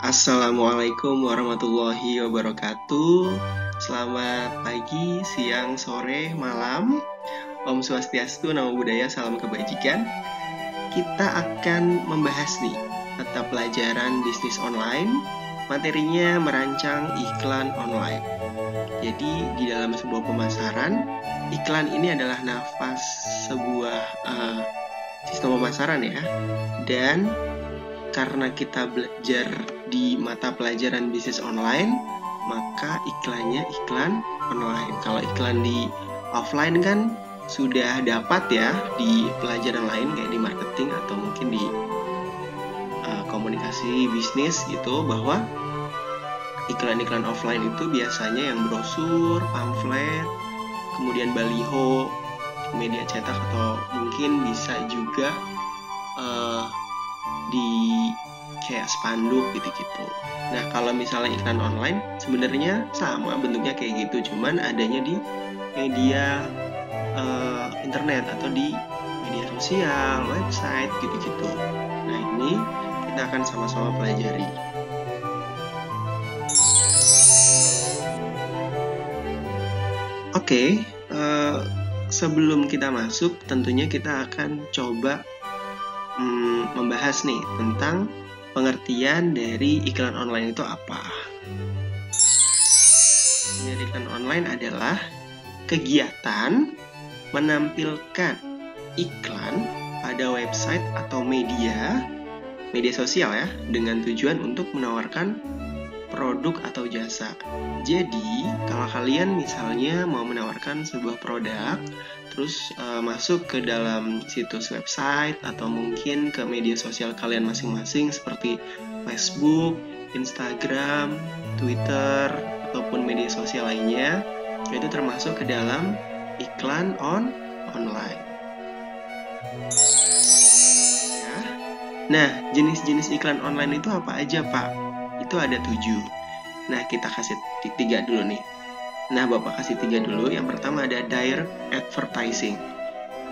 Assalamualaikum warahmatullahi wabarakatuh. Selamat pagi, siang, sore, malam. Om Swastiastu, Namo Buddhaya, salam kebajikan. Kita akan membahas nih mata pelajaran bisnis online. Materinya merancang iklan online. Jadi di dalam sebuah pemasaran, iklan ini adalah nafas sebuah sistem pemasaran ya. Dan karena kita belajar di mata pelajaran bisnis online, maka iklannya iklan online. Kalau iklan di offline kan sudah dapat ya di pelajaran lain kayak di marketing atau mungkin di komunikasi bisnis gitu, bahwa iklan-iklan offline itu biasanya yang brosur, pamflet, kemudian baliho, media cetak, atau mungkin bisa juga di kayak spanduk gitu-gitu. Nah, kalau misalnya iklan online sebenarnya sama bentuknya kayak gitu, cuman adanya di media internet atau di media sosial, website gitu-gitu. Nah, ini kita akan sama-sama pelajari. Oke, sebelum kita masuk, tentunya kita akan coba membahas nih tentang pengertian dari iklan online itu apa. Dari iklan online adalah kegiatan menampilkan iklan pada website atau media sosial ya, dengan tujuan untuk menawarkan produk atau jasa. Jadi, kalau kalian misalnya mau menawarkan sebuah produk, terus masuk ke dalam situs website atau mungkin ke media sosial kalian masing-masing seperti Facebook, Instagram, Twitter, ataupun media sosial lainnya, itu termasuk ke dalam iklan online. Ya. Nah, jenis-jenis iklan online itu apa aja, Pak? Itu ada 7. Nah, kita kasih 3 dulu nih. Nah, Bapak kasih 3 dulu. Yang pertama ada direct advertising.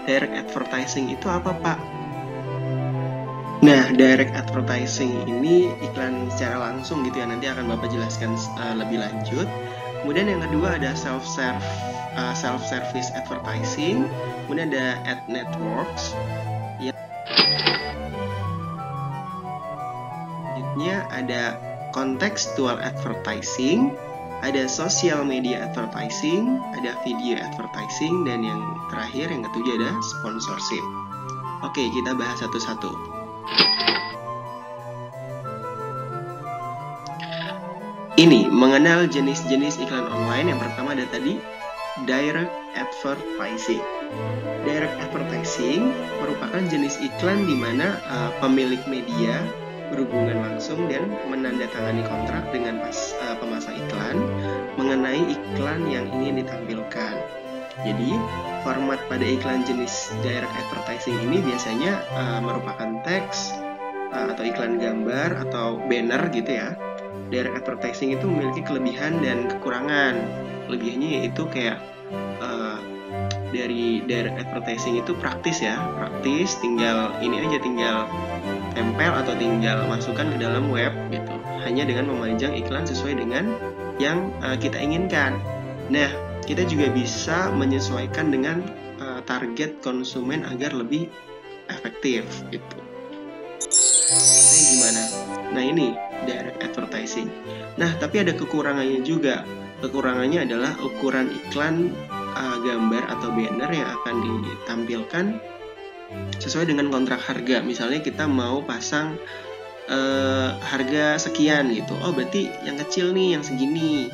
Direct advertising itu apa, Pak? Nah, direct advertising ini iklan secara langsung gitu ya. Nanti akan Bapak jelaskan lebih lanjut. Kemudian yang kedua ada self-service advertising. Kemudian ada ad networks. Selanjutnya ada contextual advertising, ada social media advertising, ada video advertising, dan yang terakhir, yang ketujuh ada sponsorship. Oke, kita bahas satu-satu. Ini mengenal jenis-jenis iklan online. Yang pertama ada tadi direct advertising. Direct advertising merupakan jenis iklan di mana pemilik media berhubungan langsung dan menandatangani kontrak dengan pemasang iklan mengenai iklan yang ingin ditampilkan. Jadi, format pada iklan jenis direct advertising ini biasanya merupakan teks atau iklan gambar atau banner gitu ya. Direct advertising itu memiliki kelebihan dan kekurangan. Kelebihannya yaitu kayak dari direct advertising itu praktis, tinggal tempel atau tinggal masukkan ke dalam web gitu, hanya dengan memajang iklan sesuai dengan yang kita inginkan. Nah, kita juga bisa menyesuaikan dengan target konsumen agar lebih efektif gitu. Jadi gimana? Nah, ini direct advertising. Nah, tapi ada kekurangannya juga. Kekurangannya adalah ukuran iklan gambar atau banner yang akan ditampilkan sesuai dengan kontrak harga. Misalnya kita mau pasang harga sekian gitu. Oh, berarti yang kecil nih yang segini,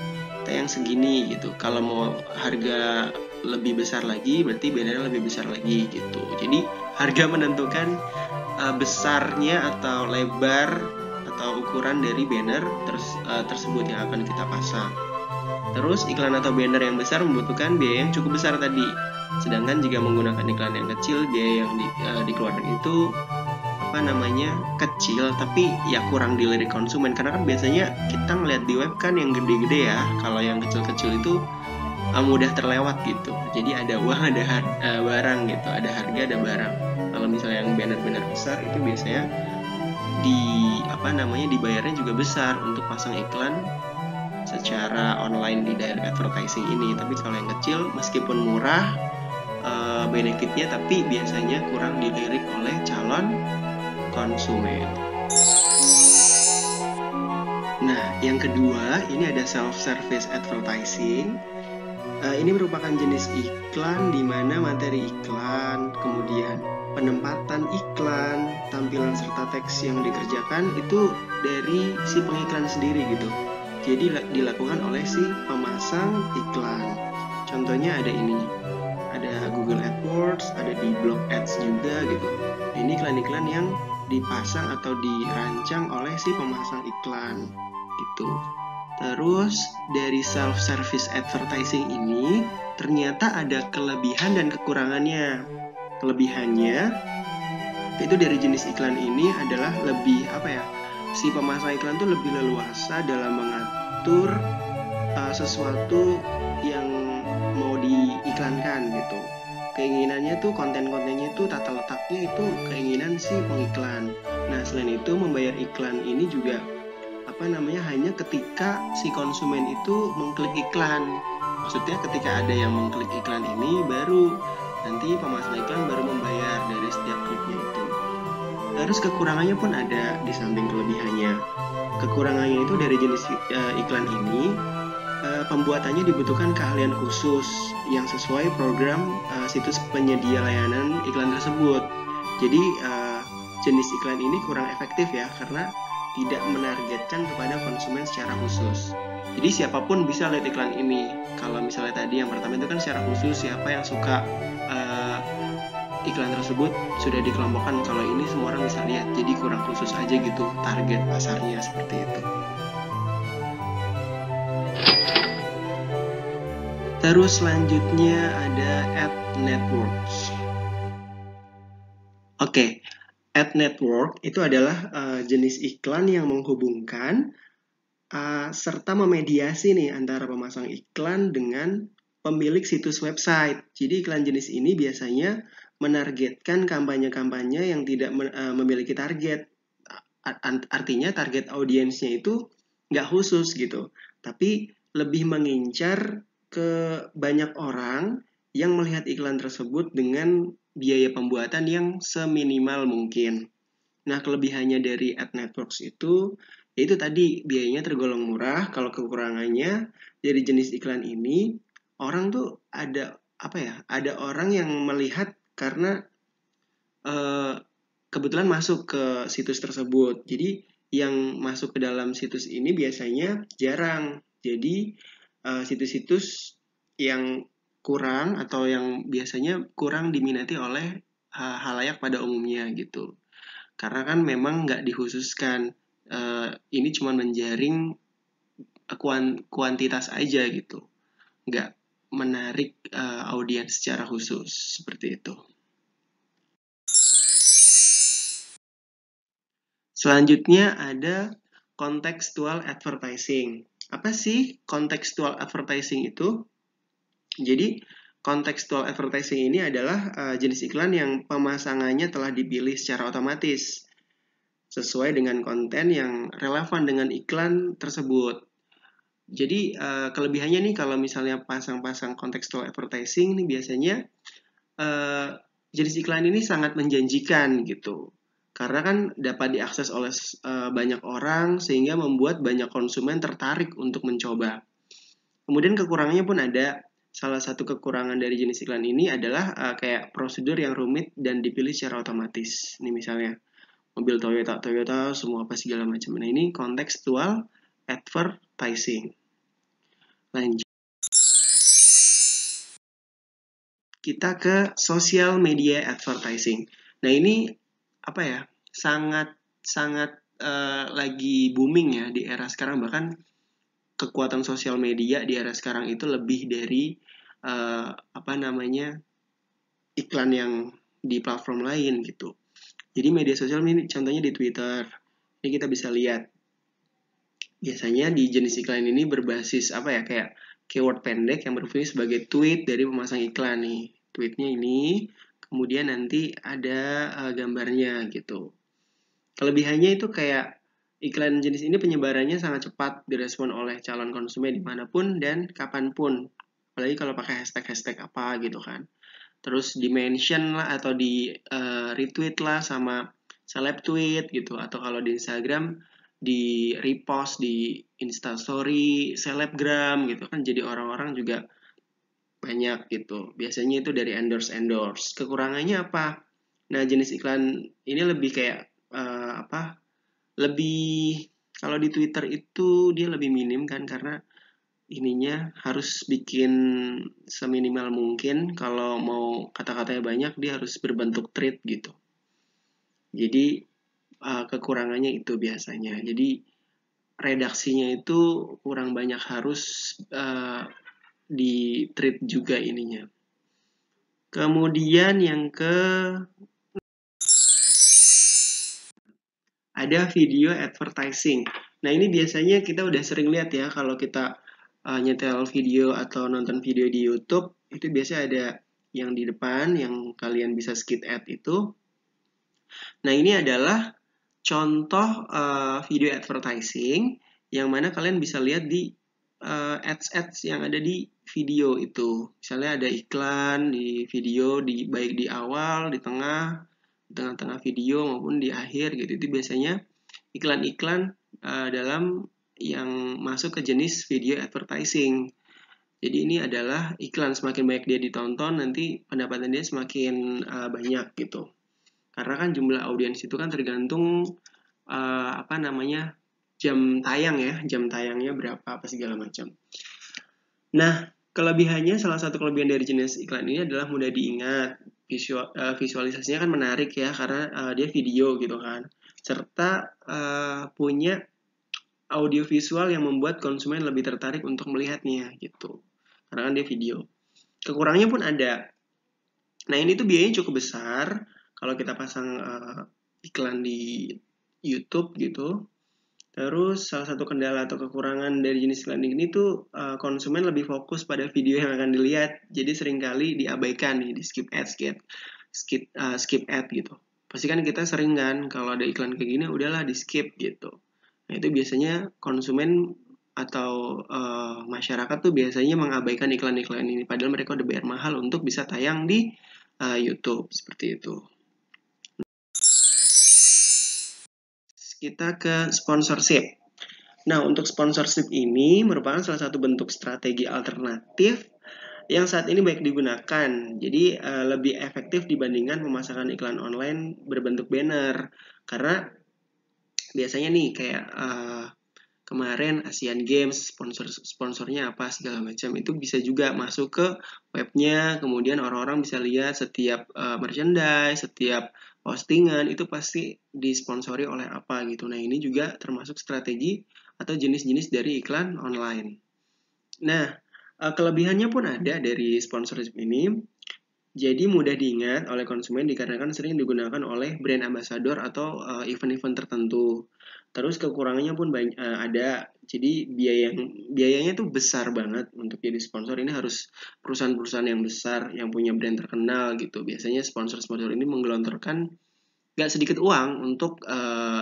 yang segini gitu. Kalau mau harga lebih besar lagi, berarti bannernya lebih besar lagi gitu. Jadi harga menentukan besarnya atau lebar atau ukuran dari banner tersebut yang akan kita pasang. Terus iklan atau banner yang besar membutuhkan biaya yang cukup besar tadi. Sedangkan jika menggunakan iklan yang kecil, biaya yang dikeluarkan itu kecil, tapi ya kurang dilirik konsumen. Karena kan biasanya kita ngeliat di web kan yang gede-gede ya. Kalau yang kecil-kecil itu mudah terlewat gitu. Jadi ada uang, ada barang gitu, ada harga, ada barang. Kalau misalnya yang banner-banner besar itu biasanya dibayarnya juga besar untuk pasang iklan secara online di direct advertising ini. Tapi kalau yang kecil meskipun murah benefitnya, tapi biasanya kurang dilirik oleh calon konsumen. Nah, yang kedua ini ada self-service advertising. Ini merupakan jenis iklan di mana materi iklan, kemudian penempatan iklan, tampilan serta teks yang dikerjakan itu dari si pengiklan sendiri gitu. Jadi dilakukan oleh si pemasang iklan. Contohnya ada ini, ada Google AdWords, ada di Blog Ads juga gitu. Ini iklan-iklan yang dipasang atau dirancang oleh si pemasang iklan gitu. Terus dari self-service advertising ini ternyata ada kelebihan dan kekurangannya. Kelebihannya itu dari jenis iklan ini adalah lebih si pemasang iklan tuh lebih leluasa dalam mengatur sesuatu yang mau diiklankan gitu. Keinginannya tuh konten-kontennya itu tata letaknya itu keinginan si pengiklan. Nah, selain itu membayar iklan ini juga hanya ketika si konsumen itu mengklik iklan. Maksudnya ketika ada yang mengklik iklan ini baru nanti pemasang iklan baru membayar dari setiap kliknya itu. Terus kekurangannya pun ada di samping kelebihannya. Kekurangannya itu dari jenis iklan ini pembuatannya dibutuhkan keahlian khusus yang sesuai program situs penyedia layanan iklan tersebut. Jadi jenis iklan ini kurang efektif ya karena tidak menargetkan kepada konsumen secara khusus. Jadi siapapun bisa lihat iklan ini. Kalau misalnya tadi yang pertama itu kan secara khusus siapa yang suka iklan tersebut sudah dikelompokkan. Kalau ini semua orang bisa lihat. Jadi kurang khusus aja gitu target pasarnya seperti itu. Terus selanjutnya ada ad networks. Oke. Ad network itu adalah jenis iklan yang menghubungkan serta memediasi nih antara pemasang iklan dengan pemilik situs website. Jadi iklan jenis ini biasanya menargetkan kampanye-kampanye yang tidak memiliki target. Artinya target audiensnya itu nggak khusus gitu, tapi lebih mengincar ke banyak orang yang melihat iklan tersebut dengan biaya pembuatan yang seminimal mungkin. Nah, kelebihannya dari ad networks itu yaitu tadi biayanya tergolong murah. Kalau kekurangannya dari jenis iklan ini orang tuh ada orang yang melihat karena kebetulan masuk ke situs tersebut. Jadi yang masuk ke dalam situs ini biasanya jarang. Jadi situs-situs yang kurang atau yang biasanya kurang diminati oleh halayak pada umumnya gitu. Karena kan memang nggak dikhususkan, ini cuma menjaring kuantitas aja gitu, nggak menarik audiens secara khusus seperti itu. Selanjutnya ada contextual advertising. Apa sih contextual advertising itu? Jadi contextual advertising ini adalah jenis iklan yang pemasangannya telah dipilih secara otomatis sesuai dengan konten yang relevan dengan iklan tersebut. Jadi kelebihannya nih kalau misalnya pasang-pasang contextual advertising nih biasanya jenis iklan ini sangat menjanjikan gitu. Karena kan dapat diakses oleh banyak orang sehingga membuat banyak konsumen tertarik untuk mencoba. Kemudian kekurangannya pun ada. Salah satu kekurangan dari jenis iklan ini adalah kayak prosedur yang rumit dan dipilih secara otomatis. Ini misalnya mobil Toyota semua apa segala macam. Nah, ini contextual advertising. Lanjut. Kita ke social media advertising. Nah, ini sangat lagi booming ya di era sekarang. Bahkan kekuatan sosial media di era sekarang itu lebih dari iklan yang di platform lain gitu. Jadi media sosial ini contohnya di Twitter. Ini kita bisa lihat. Biasanya di jenis iklan ini berbasis kayak keyword pendek yang berfungsi sebagai tweet dari pemasang iklan nih. Tweetnya ini, kemudian nanti ada gambarnya gitu. Kelebihannya itu kayak iklan jenis ini penyebarannya sangat cepat direspon oleh calon konsumen dimanapun dan kapanpun. Apalagi kalau pakai hashtag-hashtag apa gitu kan. Terus di-mention lah atau di-retweet lah sama seleb tweet gitu. Atau kalau di Instagram di-repost di Instastory, selebgram gitu kan. Jadi orang-orang juga banyak gitu. Biasanya itu dari endorse. Kekurangannya apa? Nah, jenis iklan ini lebih kayak lebih kalau di Twitter itu dia lebih minim kan karena ininya harus bikin seminimal mungkin. Kalau mau kata-katanya banyak dia harus berbentuk thread gitu. Jadi kekurangannya itu biasanya. Jadi redaksinya itu kurang banyak, harus di thread juga ininya. Kemudian yang ada video advertising. Nah, ini biasanya kita udah sering lihat ya kalau kita nyetel video atau nonton video di YouTube, itu biasanya ada yang di depan yang kalian bisa skip ad itu. Nah, ini adalah contoh video advertising yang mana kalian bisa lihat di ads yang ada di video itu. Misalnya ada iklan di video baik di awal, di tengah-tengah video maupun di akhir gitu. Itu biasanya iklan-iklan dalam yang masuk ke jenis video advertising. Jadi ini adalah iklan, semakin banyak dia ditonton nanti pendapatan dia semakin banyak gitu. Karena kan jumlah audiens itu kan tergantung jam tayang ya, jam tayangnya berapa apa segala macam. Nah, salah satu kelebihan dari jenis iklan ini adalah mudah diingat. Visualisasinya kan menarik ya karena dia video gitu kan. Serta punya audio visual yang membuat konsumen lebih tertarik untuk melihatnya gitu. Karena kan dia video. Kekurangannya pun ada. Nah, ini tuh biayanya cukup besar kalau kita pasang iklan di YouTube gitu. Terus salah satu kendala atau kekurangan dari jenis iklan ini tuh konsumen lebih fokus pada video yang akan dilihat. Jadi seringkali diabaikan nih, di skip ad gitu. Pasti kan kita sering kan kalau ada iklan kayak gini udahlah di skip gitu. Nah, itu biasanya konsumen atau masyarakat tuh biasanya mengabaikan iklan-iklan ini padahal mereka udah bayar mahal untuk bisa tayang di YouTube seperti itu. Kita ke sponsorship. Nah, untuk sponsorship ini merupakan salah satu bentuk strategi alternatif yang saat ini baik digunakan. Jadi lebih efektif dibandingkan memasarkan iklan online berbentuk banner. Karena biasanya nih kayak kemarin Asian Games sponsornya apa segala macam itu bisa juga masuk ke webnya, kemudian orang-orang bisa lihat setiap merchandise, setiap postingan itu pasti disponsori oleh apa gitu. Nah, ini juga termasuk strategi atau jenis-jenis dari iklan online. Nah, kelebihannya pun ada dari sponsorship ini. Jadi mudah diingat oleh konsumen dikarenakan sering digunakan oleh brand ambassador atau event-event tertentu. Terus kekurangannya pun ada. Jadi biayanya tuh besar banget untuk jadi sponsor. Ini harus perusahaan-perusahaan yang besar yang punya brand terkenal gitu. Biasanya sponsor-sponsor ini menggelontorkan gak sedikit uang untuk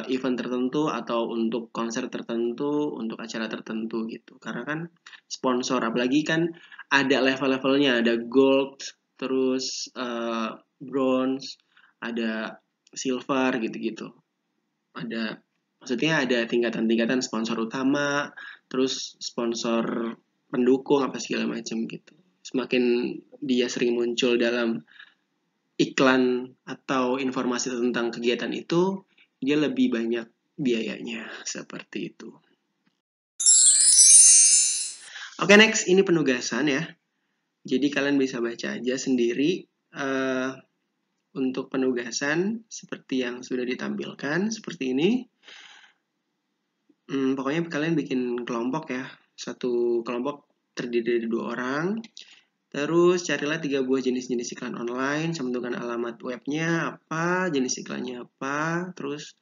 event tertentu atau untuk konser tertentu, untuk acara tertentu gitu. Karena kan sponsor, apalagi kan ada level-levelnya, ada gold, terus bronze, ada silver gitu-gitu. Maksudnya ada tingkatan-tingkatan sponsor utama, terus sponsor pendukung apa segala macam gitu. Semakin dia sering muncul dalam iklan atau informasi tentang kegiatan itu, dia lebih banyak biayanya seperti itu. Oke, next ini penugasan ya. Jadi kalian bisa baca aja sendiri untuk penugasan seperti yang sudah ditampilkan seperti ini. Pokoknya kalian bikin kelompok ya. Satu kelompok terdiri dari 2 orang. Terus carilah 3 buah jenis-jenis iklan online, cantumkan alamat webnya apa, jenis iklannya apa, terus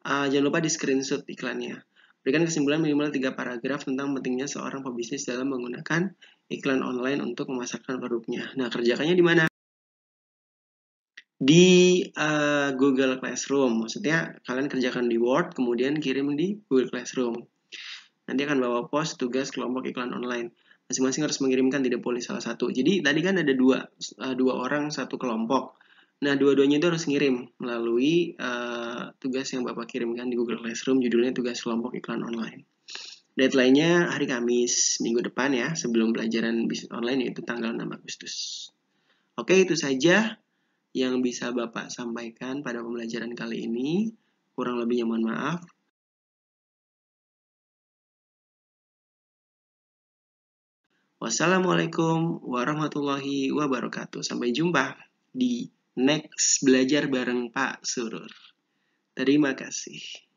jangan lupa di screenshot iklannya. Berikan kesimpulan minimal 3 paragraf tentang pentingnya seorang pebisnis dalam menggunakan iklan online untuk memasarkan produknya. Nah, kerjakannya di mana? Di Google Classroom. Maksudnya kalian kerjakan di Word, kemudian kirim di Google Classroom. Nanti akan bawa pos tugas kelompok iklan online. Masing-masing harus mengirimkan, tidak boleh salah satu. Jadi tadi kan ada dua orang satu kelompok. Nah, dua-duanya itu harus ngirim melalui tugas yang Bapak kirimkan di Google Classroom, judulnya tugas kelompok iklan online. Deadline-nya hari Kamis minggu depan ya, sebelum pelajaran bisnis online, yaitu tanggal 6 Agustus. Oke, itu saja yang bisa Bapak sampaikan pada pembelajaran kali ini. Kurang lebihnya mohon maaf. Wassalamualaikum warahmatullahi wabarakatuh. Sampai jumpa di next belajar bareng Pak Surur. Terima kasih.